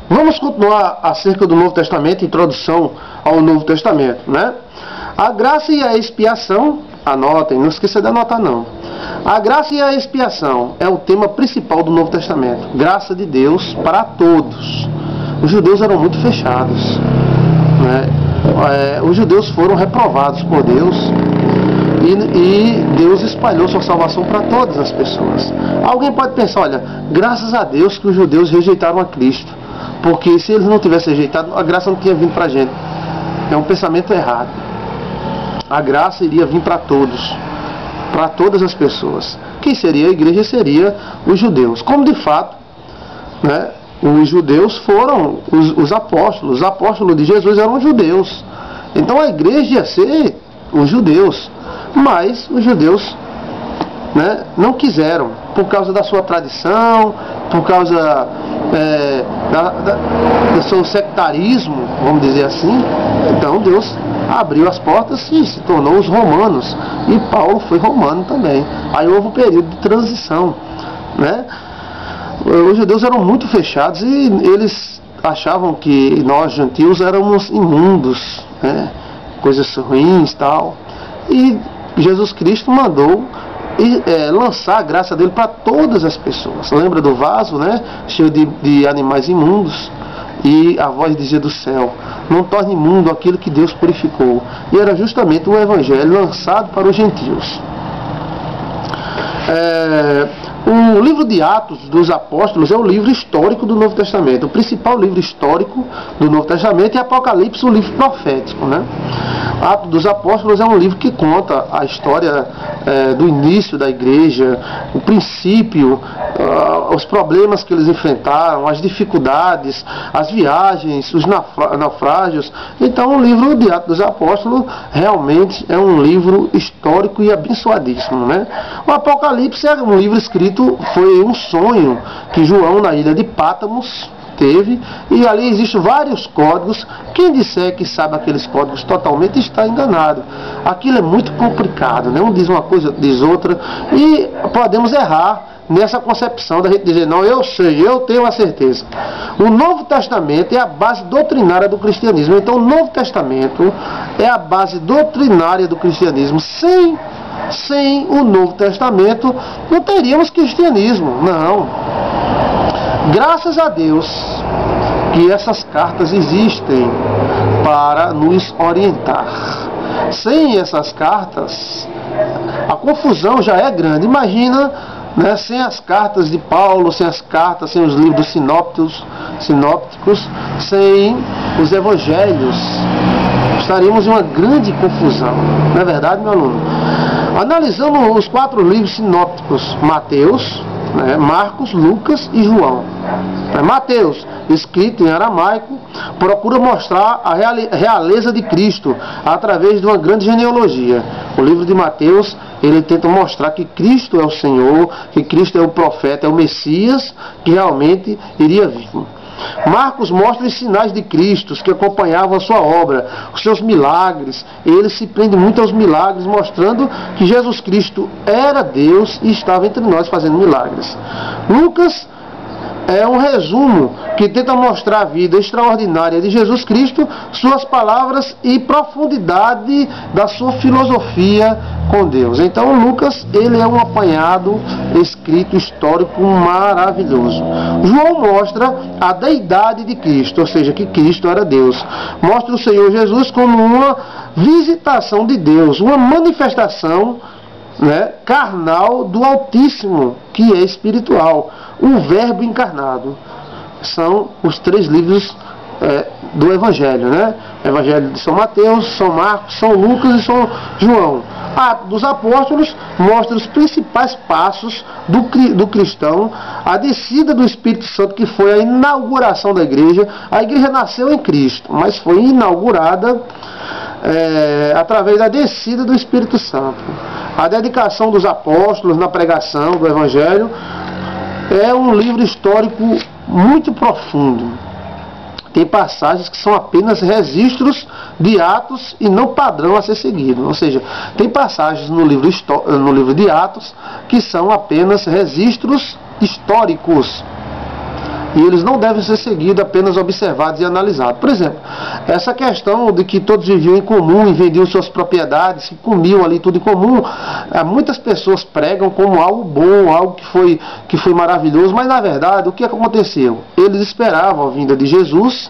Vamos continuar acerca do Novo Testamento, introdução ao Novo Testamento, né? A graça e a expiação, anotem, não esqueça de anotar não. A graça e a expiação é o tema principal do Novo Testamento. Graça de Deus para todos. Os judeus eram muito fechados, né? Os judeus foram reprovados por Deus e Deus espalhou sua salvação para todas as pessoas. Alguém pode pensar, olha, graças a Deus que os judeus rejeitaram a Cristo, porque se eles não tivessem rejeitado, a graça não tinha vindo para a gente. É um pensamento errado. A graça iria vir para todos, para todas as pessoas. Quem seria a igreja? Seria os judeus. Como de fato, né, os judeus foram os apóstolos. Os apóstolos de Jesus eram judeus. Então a igreja ia ser os judeus. Mas os judeus, né, não quiseram, por causa da sua tradição, por causa do seu sectarismo, vamos dizer assim. Então Deus abriu as portas e se tornou os romanos. E Paulo foi romano também. Aí houve um período de transição, né? Os judeus eram muito fechados e eles achavam que nós gentios éramos imundos, né? Coisas ruins e tal. E Jesus Cristo mandou lançar a graça dele para todas as pessoas. Lembra do vaso, né? Cheio de animais imundos. E a voz dizia do céu: não torne imundo aquilo que Deus purificou. E era justamente o evangelho lançado para os gentios. O livro de Atos dos Apóstolos é o livro histórico do Novo Testamento. O principal livro histórico do Novo Testamento é Apocalipse, o livro profético, né? Atos dos Apóstolos é um livro que conta a história do início da igreja, o princípio, os problemas que eles enfrentaram, as dificuldades, as viagens, os naufrágios. Então o livro de Atos dos Apóstolos realmente é um livro histórico e abençoadíssimo, né? O Apocalipse é um livro escrito, foi um sonho que João, na ilha de Pátmos, teve, e ali existem vários códigos. Quem disser que sabe aqueles códigos totalmente está enganado. Aquilo é muito complicado, né? Um diz uma coisa, diz outra, e podemos errar nessa concepção da gente dizer, não, eu sei, eu tenho a certeza. O Novo Testamento é a base doutrinária do cristianismo. Então o Novo Testamento é a base doutrinária do cristianismo. Sem o Novo Testamento não teríamos cristianismo, não. Graças a Deus que essas cartas existem para nos orientar. Sem essas cartas, a confusão já é grande. Imagina, né, sem as cartas de Paulo, sem as cartas, sem os livros sinópticos, sem os evangelhos, estaríamos em uma grande confusão. Não é verdade, meu aluno? Analisando os 4 livros sinópticos, Mateus, né, Marcos, Lucas e João. Mateus, escrito em aramaico, procura mostrar a realeza de Cristo através de uma grande genealogia. O livro de Mateus, ele tenta mostrar que Cristo é o Senhor, que Cristo é o profeta, é o Messias, que realmente iria vir. Marcos mostra os sinais de Cristo que acompanhavam a sua obra, os seus milagres. Ele se prende muito aos milagres, mostrando que Jesus Cristo era Deus e estava entre nós fazendo milagres. Lucas é um resumo que tenta mostrar a vida extraordinária de Jesus Cristo, suas palavras e profundidade da sua filosofia com Deus. Então Lucas, ele é um apanhado escrito histórico maravilhoso. João mostra a deidade de Cristo, ou seja, que Cristo era Deus. Mostra o Senhor Jesus como uma visitação de Deus, uma manifestação, né, carnal do Altíssimo, que é espiritual, o Verbo encarnado. São os 3 livros do Evangelho, né? Evangelho de São Mateus, São Marcos, São Lucas e São João. Atos dos Apóstolos mostra os principais passos do cristão, a descida do Espírito Santo, que foi a inauguração da igreja. A igreja nasceu em Cristo, mas foi inaugurada através da descida do Espírito Santo. A dedicação dos apóstolos na pregação do Evangelho é um livro histórico muito profundo. Tem passagens que são apenas registros de atos e não padrão a ser seguido. Ou seja, tem passagens no livro de Atos que são apenas registros históricos. E eles não devem ser seguidos, apenas observados e analisados. Por exemplo, essa questão de que todos viviam em comum e vendiam suas propriedades, que comiam ali tudo em comum, muitas pessoas pregam como algo bom, algo que foi maravilhoso, mas na verdade o que aconteceu? Eles esperavam a vinda de Jesus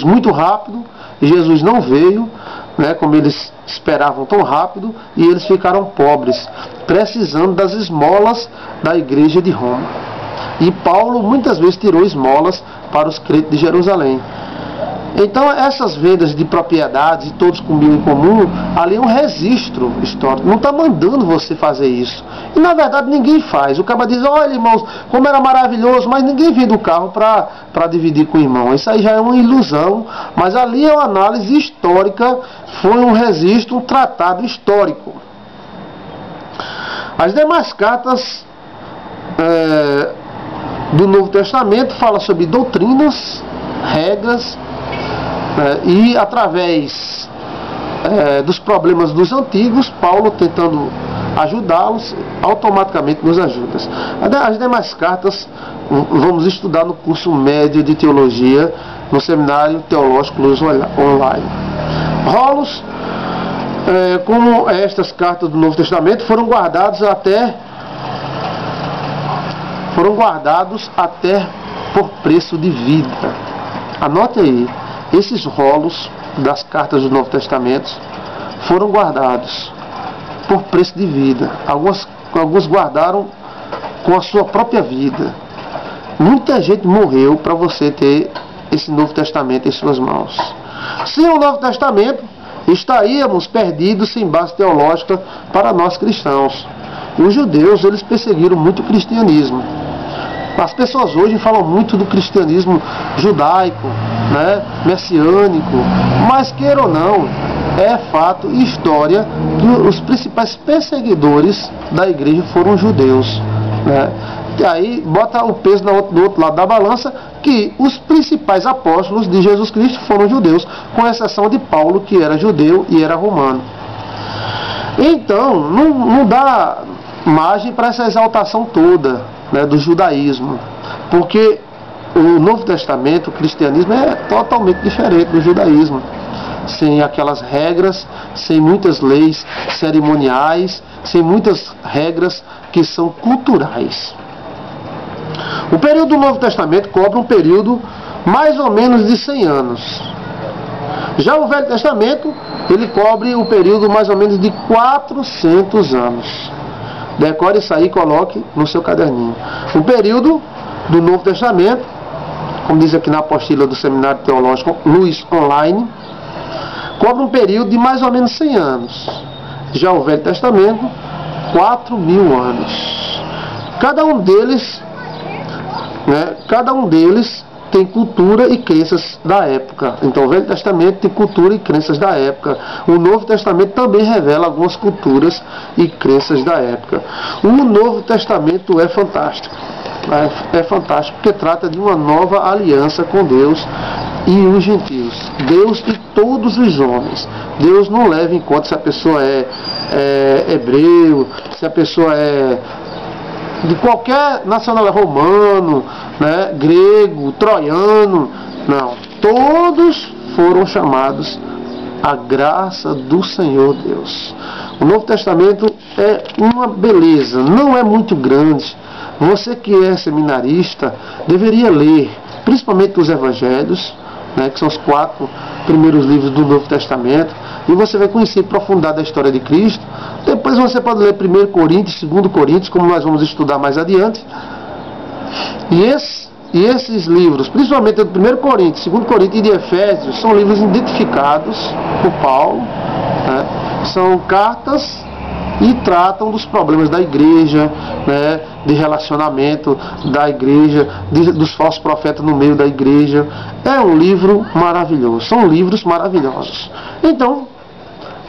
muito rápido, e Jesus não veio, né, como eles esperavam tão rápido, e eles ficaram pobres, precisando das esmolas da igreja de Roma. E Paulo muitas vezes tirou esmolas para os crentes de Jerusalém. Então essas vendas de propriedades, e todos comiam em comum, ali é um registro histórico, não está mandando você fazer isso. E na verdade ninguém faz. O cara diz, olha irmãos, como era maravilhoso, mas ninguém vende o carro para dividir com o irmão. Isso aí já é uma ilusão, mas ali é uma análise histórica, foi um registro, um tratado histórico. As demais cartas do Novo Testamento falam sobre doutrinas, regras, e através dos problemas dos antigos, Paulo tentando ajudá-los, automaticamente nos ajuda. As demais cartas vamos estudar no curso médio de teologia no Seminário Teológico Luz Online. Rolos, como estas cartas do Novo Testamento, foram guardados até por preço de vida. Anote aí. Esses rolos das cartas do Novo Testamento foram guardados por preço de vida. Alguns guardaram com a sua própria vida. Muita gente morreu para você ter esse Novo Testamento em suas mãos. Sem o Novo Testamento, estaríamos perdidos sem base teológica para nós cristãos. E os judeus, eles perseguiram muito o cristianismo. As pessoas hoje falam muito do cristianismo judaico, né, messiânico, mas queira ou não, é fato e história que os principais perseguidores da igreja foram judeus, né? E aí bota o peso do outro lado da balança, que os principais apóstolos de Jesus Cristo foram judeus, com exceção de Paulo, que era judeu e era romano. Então, não dá margem para essa exaltação toda, né, do judaísmo, porque o Novo Testamento, o cristianismo, é totalmente diferente do judaísmo, sem aquelas regras, sem muitas leis cerimoniais, sem muitas regras que são culturais. O período do Novo Testamento cobre um período mais ou menos de 100 anos. Já o Velho Testamento, ele cobre o período mais ou menos de 400 anos. Decore isso aí e coloque no seu caderninho. O período do Novo Testamento, como diz aqui na apostila do Seminário Teológico Luz Online, cobre um período de mais ou menos 100 anos. Já o Velho Testamento, 4.000 anos. Cada um deles tem cultura e crenças da época. Então o Velho Testamento tem cultura e crenças da época. O Novo Testamento também revela algumas culturas e crenças da época. O Novo Testamento é fantástico. É fantástico porque trata de uma nova aliança com Deus e os gentios. Deus e todos os homens. Deus não leva em conta se a pessoa é hebreu, se a pessoa é de qualquer nacionalidade, romano, né, grego, troiano. Não, todos foram chamados à graça do Senhor Deus. O Novo Testamento é uma beleza, não é muito grande. Você que é seminarista deveria ler, principalmente os Evangelhos, né, que são os 4 primeiros livros do Novo Testamento, e você vai conhecer profundamente a história de Cristo. Depois você pode ler 1 Coríntios, 2 Coríntios, como nós vamos estudar mais adiante. E esses livros, principalmente do 1 Coríntios, 2 Coríntios e de Efésios, são livros identificados por Paulo, né? São cartas e tratam dos problemas da igreja, né, de relacionamento da igreja, dos falsos profetas no meio da igreja. É um livro maravilhoso, são livros maravilhosos. Então,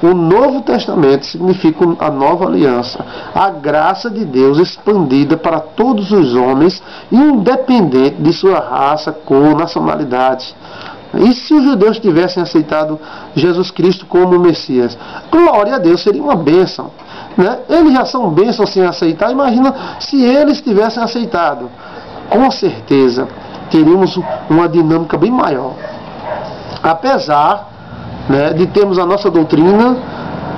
o Novo Testamento significa a nova aliança, a graça de Deus expandida para todos os homens, independente de sua raça, cor, nacionalidade. E se os judeus tivessem aceitado Jesus Cristo como Messias? Glória a Deus, seria uma bênção, né? Eles já são bênçãos sem aceitar. Imagina se eles tivessem aceitado. com certeza teríamos uma dinâmica bem maior. Apesar, né, de termos a nossa doutrina,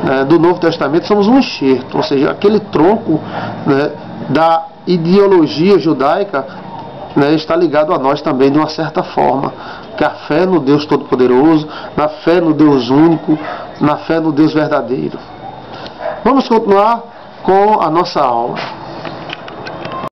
né, do Novo Testamento, somos um enxerto, ou seja, aquele tronco, né, da ideologia judaica, né, está ligado a nós também de uma certa forma, que a fé no Deus Todo-Poderoso, na fé no Deus único, na fé no Deus verdadeiro. Vamos continuar com a nossa aula.